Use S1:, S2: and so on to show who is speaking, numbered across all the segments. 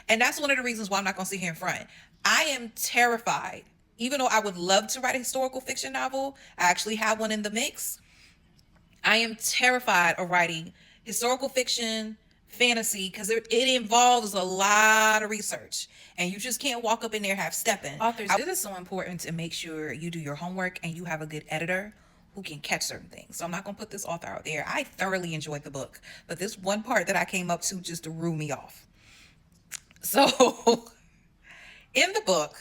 S1: And that's one of the reasons why I'm not going to sit here in front. I am terrified. Even though I would love to write a historical fiction novel, I actually have one in the mix. I am terrified of writing historical fiction, fantasy, because it involves a lot of research. And you just can't walk up in there half stepping. Authors, it is so important to make sure you do your homework and you have a good editor who can catch certain things. So I'm not going to put this author out there. I thoroughly enjoyed the book, but this one part that I came up to just threw me off. So in the book,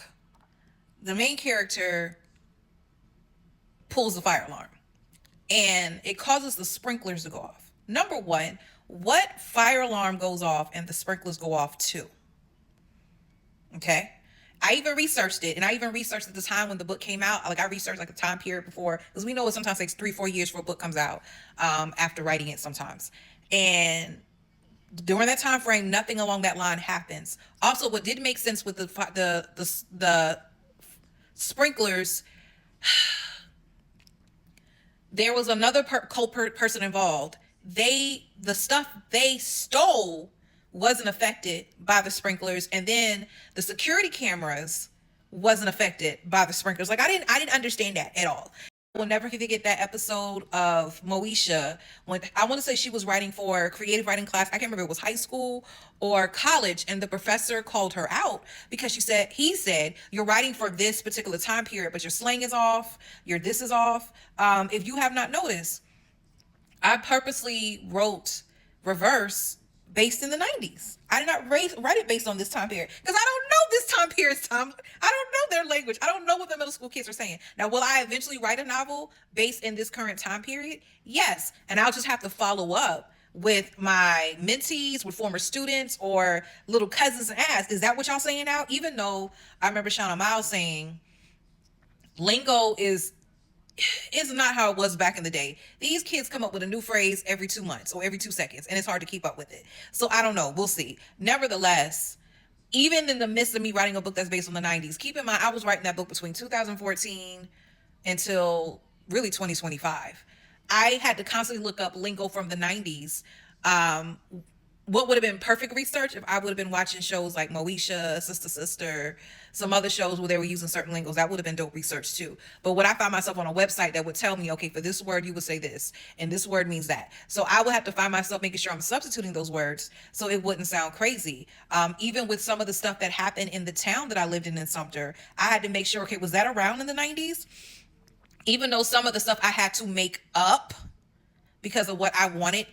S1: the main character pulls the fire alarm and it causes the sprinklers to go off. Number one, what fire alarm goes off and the sprinklers go off to? Okay. I even researched it, and I even researched at the time when the book came out. Like I researched like a time period before, because we know it sometimes takes 3-4 years for a book comes out after writing it sometimes. And during that time frame, nothing along that line happens. Also, what did make sense with the sprinklers, there was another culprit person involved. The stuff they stole wasn't affected by the sprinklers, and then the security cameras wasn't affected by the sprinklers. Like I didn't understand that at all. I will never forget that episode of Moesha when I want to say she was writing for a creative writing class. I can't remember if it was high school or college, and the professor called her out because he said, you're writing for this particular time period, but your slang is off, your this is off. If you have not noticed, I purposely wrote reverse based in the 90s. I did not write it based on this time period because I don't know this time period's time. I don't know their language. I don't know what the middle school kids are saying. Now, will I eventually write a novel based in this current time period? Yes. And I'll just have to follow up with my mentees, with former students or little cousins and ask, is that what y'all saying now? Even though I remember Shauna Miles saying lingo is not how it was back in the day. These kids come up with a new phrase every 2 months or every 2 seconds, and it's hard to keep up with it. So I don't know. We'll see. Nevertheless, even in the midst of me writing a book that's based on the 90s, keep in mind, I was writing that book between 2014 until really 2025. I had to constantly look up lingo from the 90s. What would have been perfect research if I would have been watching shows like Moesha, Sister Sister, some other shows where they were using certain lingos. That would have been dope research too. But when I found myself on a website that would tell me, okay, for this word you would say this, and this word means that. So I would have to find myself making sure I'm substituting those words so it wouldn't sound crazy. Even with some of the stuff that happened in the town that I lived in Sumter, I had to make sure, okay, was that around in the 90s? Even though some of the stuff I had to make up because of what I wanted